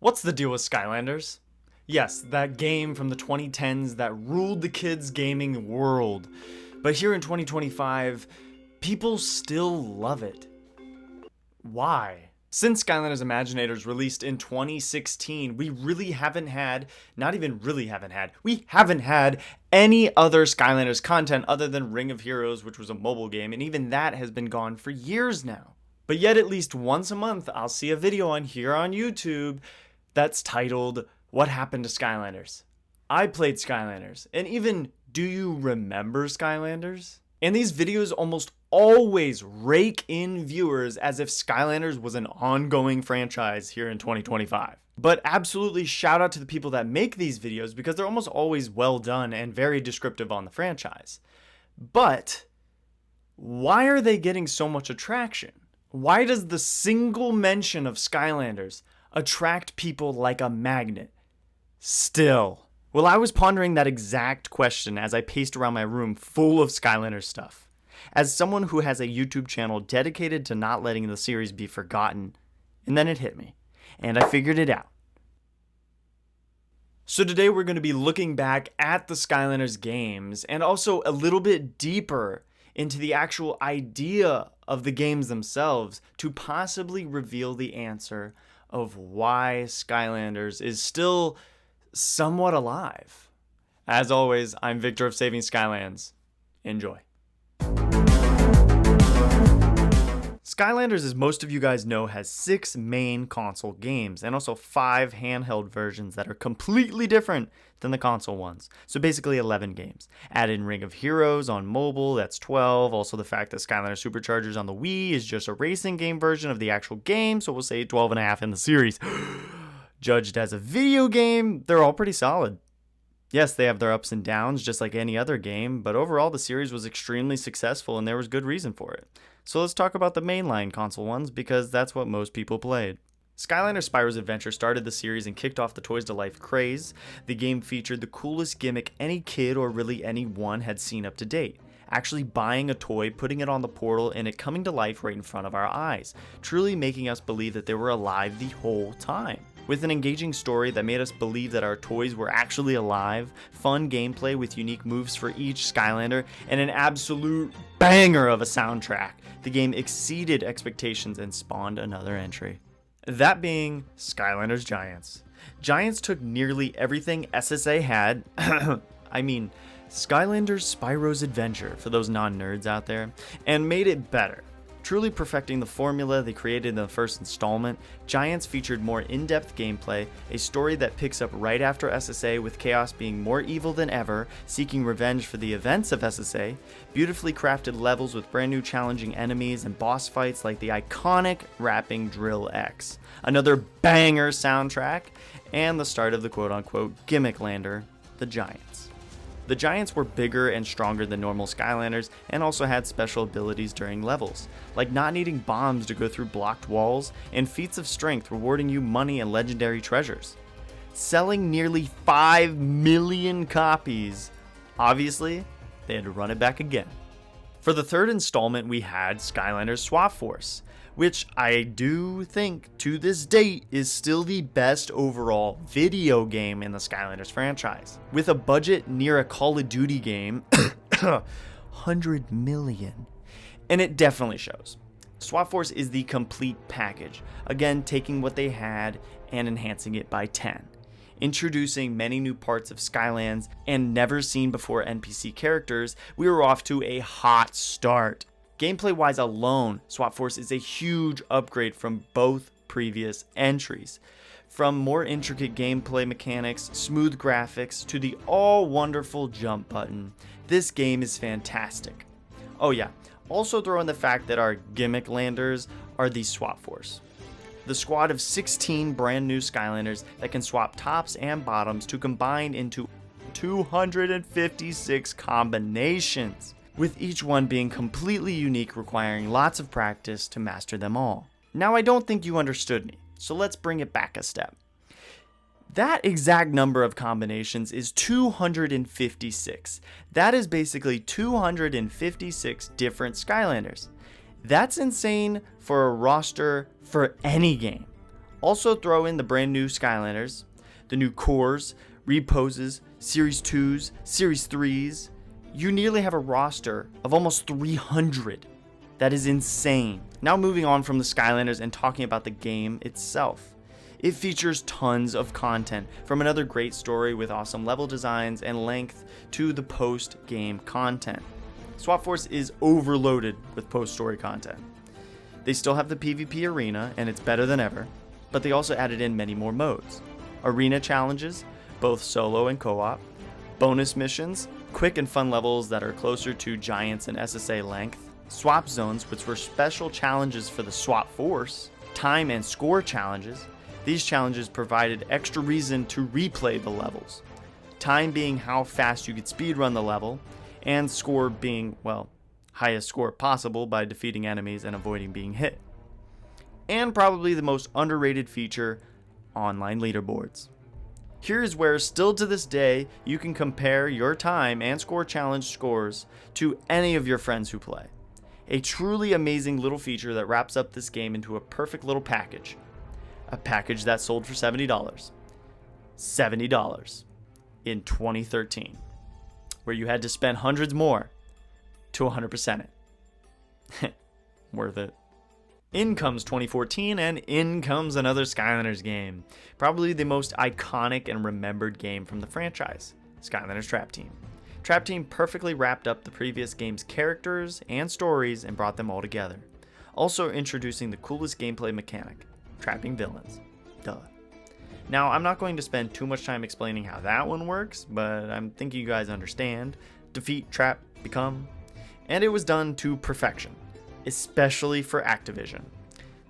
What's the deal with Skylanders? Yes, that game from the 2010s that ruled the kids' gaming world. But here in 2025, people still love it. Why? Since Skylanders Imaginators released in 2016, we haven't had any other Skylanders content other than Ring of Heroes, which was a mobile game, and even that has been gone for years now. But yet at least once a month, I'll see a video on YouTube that's titled, "What Happened to Skylanders?" I played Skylanders, and even, "Do you remember Skylanders?" And these videos almost always rake in viewers as if Skylanders was an ongoing franchise here in 2025. But absolutely shout out to the people that make these videos because they're almost always well done and very descriptive on the franchise. But why are they getting so much attraction? Why does the single mention of Skylanders attract people like a magnet? Still. Well, I was pondering that exact question as I paced around my room full of Skylanders stuff. As someone who has a YouTube channel dedicated to not letting the series be forgotten, and then it hit me, and I figured it out. So today we're going to be looking back at the Skylanders games and also a little bit deeper into the actual idea of the games themselves to possibly reveal the answer of why Skylanders is still somewhat alive. As always, I'm Victor of Saving Skylands. Enjoy. Skylanders, as most of you guys know, has 6 main console games and also 5 handheld versions that are completely different than the console ones. So basically 11 games. Add in Ring of Heroes on mobile, that's 12. Also the fact that Skylanders Superchargers on the Wii is just a racing game version of the actual game, so we'll say 12 and a half in the series. Judged as a video game, they're all pretty solid. Yes, they have their ups and downs just like any other game, but overall the series was extremely successful and there was good reason for it. So let's talk about the mainline console ones because that's what most people played. Skylanders Spyro's Adventure started the series and kicked off the Toys to Life craze. The game featured the coolest gimmick any kid or really anyone had seen up to date. Actually buying a toy, putting it on the portal, and it coming to life right in front of our eyes, truly making us believe that they were alive the whole time. With an engaging story that made us believe that our toys were actually alive, fun gameplay with unique moves for each Skylander, and an absolute banger of a soundtrack, the game exceeded expectations and spawned another entry. That being Skylanders Giants. Giants took nearly everything SSA had, Skylanders Spyro's Adventure for those non-nerds out there, and made it better. Truly perfecting the formula they created in the first installment, Giants featured more in-depth gameplay, a story that picks up right after SSA with Chaos being more evil than ever, seeking revenge for the events of SSA, beautifully crafted levels with brand new challenging enemies and boss fights like the iconic rapping Drill X, another banger soundtrack, and the start of the quote-unquote gimmick lander, the Giants. The Giants were bigger and stronger than normal Skylanders and also had special abilities during levels, like not needing bombs to go through blocked walls and feats of strength rewarding you money and legendary treasures. Selling nearly 5 million copies, obviously, they had to run it back again. For the third installment, we had Skylanders Swap Force, which I do think to this date is still the best overall video game in the Skylanders franchise. With a budget near a Call of Duty game, 100 million. And it definitely shows. Swap Force is the complete package, again taking what they had and enhancing it by 10. Introducing many new parts of Skylands and never seen before NPC characters, we were off to a hot start. Gameplay wise alone, Swap Force is a huge upgrade from both previous entries. From more intricate gameplay mechanics, smooth graphics, to the all wonderful jump button, this game is fantastic. Oh yeah, also throw in the fact that our gimmick landers are the Swap Force. The squad of 16 brand new Skylanders that can swap tops and bottoms to combine into 256 combinations, with each one being completely unique, requiring lots of practice to master them all. Now I don't think you understood me, so let's bring it back a step. That exact number of combinations is 256. That is basically 256 different Skylanders. That's insane for a roster for any game. Also throw in the brand new Skylanders, the new cores, reposes, Series 2s, Series 3s. You nearly have a roster of almost 300. That is insane. Now moving on from the Skylanders and talking about the game itself. It features tons of content, from another great story with awesome level designs and length to the post-game content. Swap Force is overloaded with post-story content. They still have the PvP arena, and it's better than ever, but they also added in many more modes. Arena challenges, both solo and co-op, bonus missions, quick and fun levels that are closer to Giants and SSA length, swap zones, which were special challenges for the Swap Force, time and score challenges. These challenges provided extra reason to replay the levels. Time being how fast you could speedrun the level, and score being, well, highest score possible by defeating enemies and avoiding being hit. And probably the most underrated feature, online leaderboards. Here's where, still to this day, you can compare your time and score challenge scores to any of your friends who play. A truly amazing little feature that wraps up this game into a perfect little package. A package that sold for $70. $70 in 2013. Where you had to spend hundreds more to 100% it. Worth it. In comes 2014, and in comes another Skylanders game. Probably the most iconic and remembered game from the franchise, Skylanders Trap Team. Trap Team perfectly wrapped up the previous game's characters and stories and brought them all together. Also introducing the coolest gameplay mechanic, trapping villains. Duh. Now, I'm not going to spend too much time explaining how that one works, but I'm thinking you guys understand. Defeat, trap, become. And it was done to perfection, especially for Activision.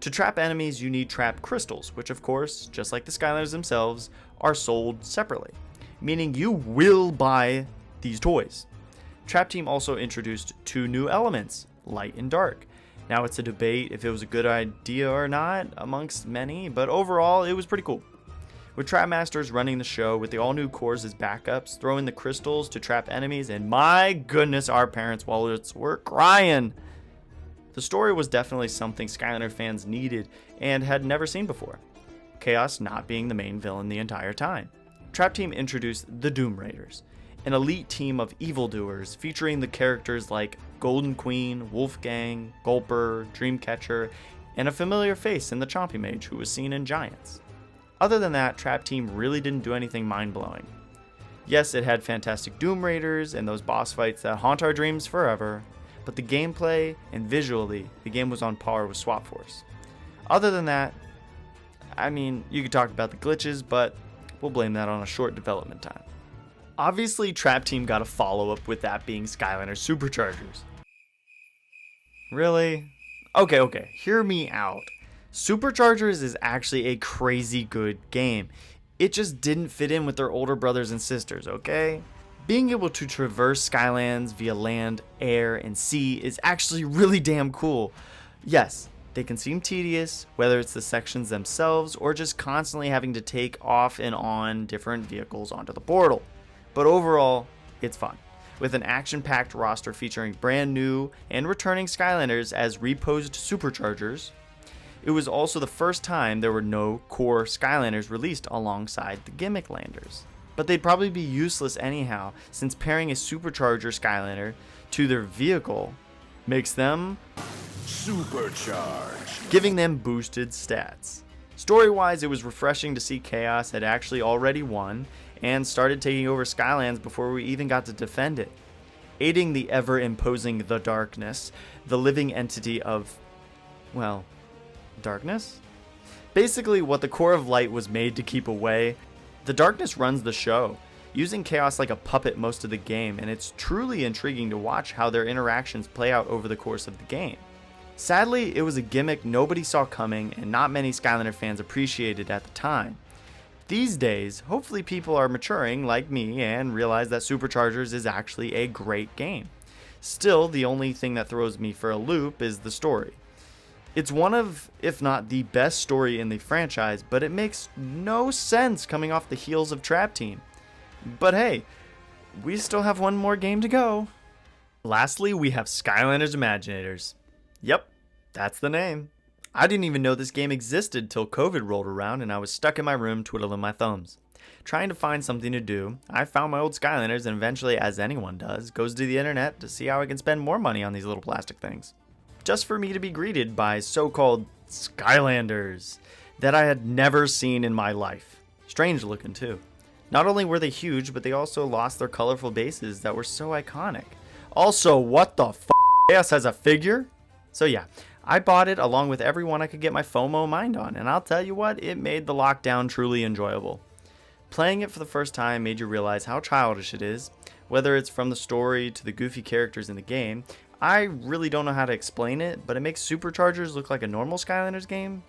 To trap enemies, you need trap crystals, which of course, just like the Skylanders themselves, are sold separately, meaning you will buy these toys. Trap Team also introduced two new elements, light and dark. Now it's a debate if it was a good idea or not amongst many, but overall it was pretty cool. With Trap Masters running the show with the all new cores as backups, throw in the crystals to trap enemies, and my goodness, our parents' wallets were crying. The story was definitely something Skylander fans needed and had never seen before, Chaos not being the main villain the entire time. Trap Team introduced the Doom Raiders, an elite team of evildoers featuring the characters like Golden Queen, Wolfgang, Gulper, Dreamcatcher, and a familiar face in the Chompy Mage who was seen in Giants. Other than that, Trap Team really didn't do anything mind-blowing. Yes, it had fantastic Doom Raiders and those boss fights that haunt our dreams forever, but the gameplay and visually, the game was on par with Swap Force. Other than that, I mean, you could talk about the glitches, but we'll blame that on a short development time. Obviously, Trap Team got a follow-up with that being Skylanders Superchargers. Really? Okay, hear me out. Superchargers is actually a crazy good game. It just didn't fit in with their older brothers and sisters, okay? Being able to traverse Skylands via land, air, and sea is actually really damn cool. Yes, they can seem tedious, whether it's the sections themselves or just constantly having to take off and on different vehicles onto the portal. But overall, it's fun, with an action-packed roster featuring brand new and returning Skylanders as reposed Superchargers. It was also the first time there were no core Skylanders released alongside the gimmick landers. But they'd probably be useless anyhow, since pairing a Supercharger Skylander to their vehicle makes them supercharged, giving them boosted stats. Story-wise, it was refreshing to see Chaos had actually already won and started taking over Skylands before we even got to defend it, aiding the ever-imposing The Darkness, the living entity of, well, darkness? Basically, what the Core of Light was made to keep away, The Darkness runs the show, using Chaos like a puppet most of the game, and it's truly intriguing to watch how their interactions play out over the course of the game. Sadly, it was a gimmick nobody saw coming and not many Skylander fans appreciated at the time. These days, hopefully people are maturing like me and realize that Superchargers is actually a great game. Still, the only thing that throws me for a loop is the story. It's one of, if not the best story in the franchise, but it makes no sense coming off the heels of Trap Team. But hey, we still have one more game to go. Lastly, we have Skylanders Imaginators. Yep, that's the name. I didn't even know this game existed till COVID rolled around and I was stuck in my room twiddling my thumbs. Trying to find something to do, I found my old Skylanders and eventually, as anyone does, goes to the internet to see how I can spend more money on these little plastic things. Just for me to be greeted by so-called Skylanders that I had never seen in my life. Strange looking too. Not only were they huge, but they also lost their colorful bases that were so iconic. Also, what the f*** has a figure? So yeah, I bought it along with everyone I could get my FOMO mind on, and I'll tell you what, it made the lockdown truly enjoyable. Playing it for the first time made you realize how childish it is, whether it's from the story to the goofy characters in the game. I really don't know how to explain it, but it makes Superchargers look like a normal Skylanders game.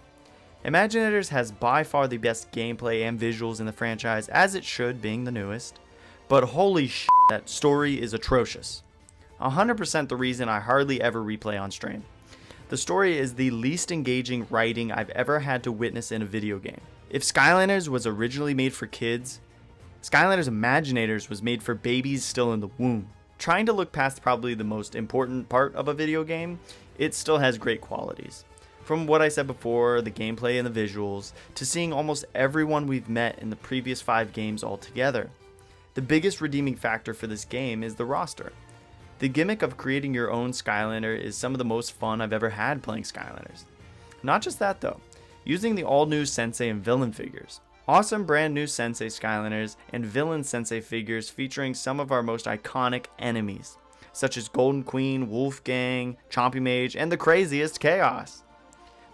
Imaginators has by far the best gameplay and visuals in the franchise, as it should, being the newest. But holy shit, that story is atrocious. 100% the reason I hardly ever replay on stream. The story is the least engaging writing I've ever had to witness in a video game. If Skylanders was originally made for kids, Skylanders Imaginators was made for babies still in the womb. Trying to look past probably the most important part of a video game, it still has great qualities. From what I said before, the gameplay and the visuals, to seeing almost everyone we've met in the previous 5 games all together. The biggest redeeming factor for this game is the roster. The gimmick of creating your own Skylander is some of the most fun I've ever had playing Skylanders. Not just that though, using the all-new Sensei and Villain figures. Awesome brand new Sensei Skylanders and Villain Sensei figures featuring some of our most iconic enemies, such as Golden Queen, Wolfgang, Chompy Mage, and the craziest Chaos.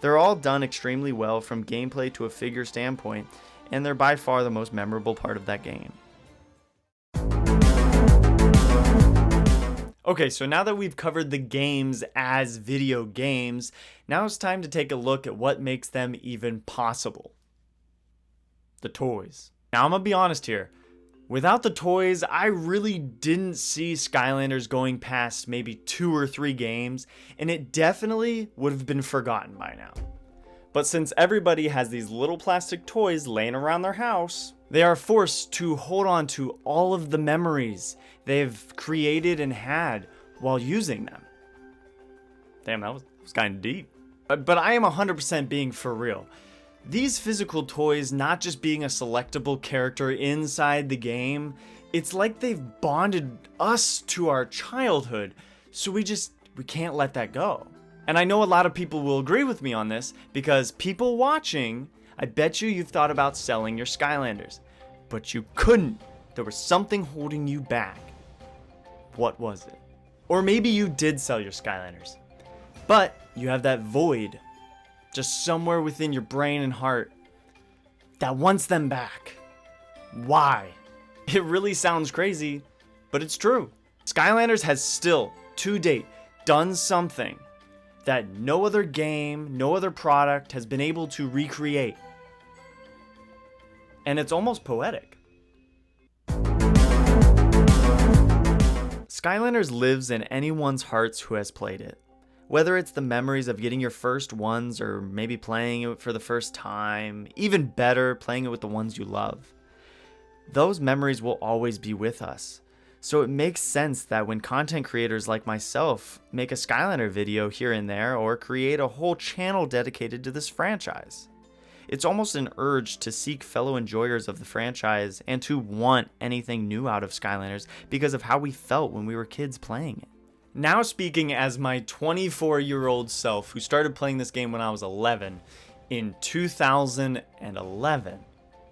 They're all done extremely well from gameplay to a figure standpoint, and they're by far the most memorable part of that game. Okay, so now that we've covered the games as video games, now it's time to take a look at what makes them even possible. The toys. Now I'm gonna be honest here. Without the toys, I really didn't see Skylanders going past maybe 2 or 3 games, and it definitely would have been forgotten by now. But since everybody has these little plastic toys laying around their house, they are forced to hold on to all of the memories they've created and had while using them. Damn, that was kind of deep. But I am 100% being for real. These physical toys not just being a selectable character inside the game, it's like they've bonded us to our childhood, so we can't let that go. And I know a lot of people will agree with me on this, because people watching, I bet you've thought about selling your Skylanders, but you couldn't. There was something holding you back. What was it? Or maybe you did sell your Skylanders, but you have that void just somewhere within your brain and heart that wants them back. Why? It really sounds crazy, but it's true. Skylanders has still, to date, done something that no other game, no other product has been able to recreate. And it's almost poetic. Skylanders lives in anyone's hearts who has played it. Whether it's the memories of getting your first ones or maybe playing it for the first time, even better, playing it with the ones you love. Those memories will always be with us. So it makes sense that when content creators like myself make a Skylander video here and there or create a whole channel dedicated to this franchise. It's almost an urge to seek fellow enjoyers of the franchise and to want anything new out of Skylanders because of how we felt when we were kids playing it. Now speaking as my 24-year-old self who started playing this game when I was 11 in 2011,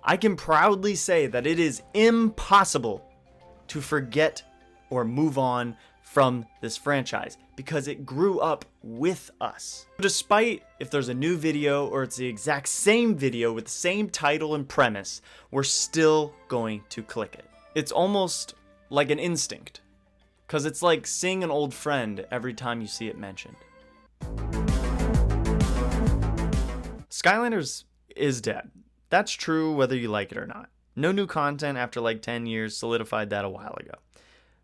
I can proudly say that it is impossible to forget or move on from this franchise because it grew up with us. Despite if there's a new video or it's the exact same video with the same title and premise, we're still going to click it. It's almost like an instinct, because it's like seeing an old friend every time you see it mentioned. Skylanders is dead. That's true whether you like it or not. No new content after like 10 years solidified that a while ago.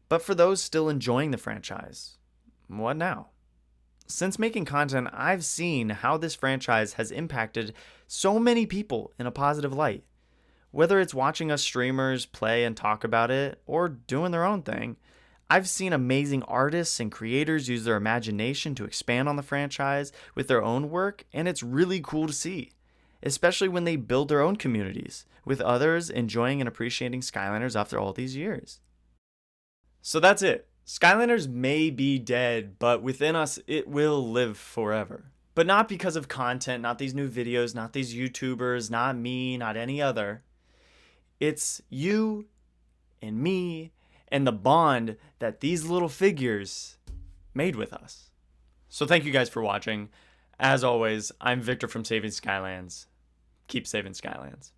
But for those still enjoying the franchise, what now? Since making content, I've seen how this franchise has impacted so many people in a positive light. Whether it's watching us streamers play and talk about it, or doing their own thing, I've seen amazing artists and creators use their imagination to expand on the franchise with their own work, and it's really cool to see, especially when they build their own communities, with others enjoying and appreciating Skylanders after all these years. So that's it. Skylanders may be dead, but within us, it will live forever. But not because of content, not these new videos, not these YouTubers, not me, not any other. It's you and me and the bond that these little figures made with us. So thank you guys for watching. As always, I'm Victor from Saving Skylands. Keep saving Skylands.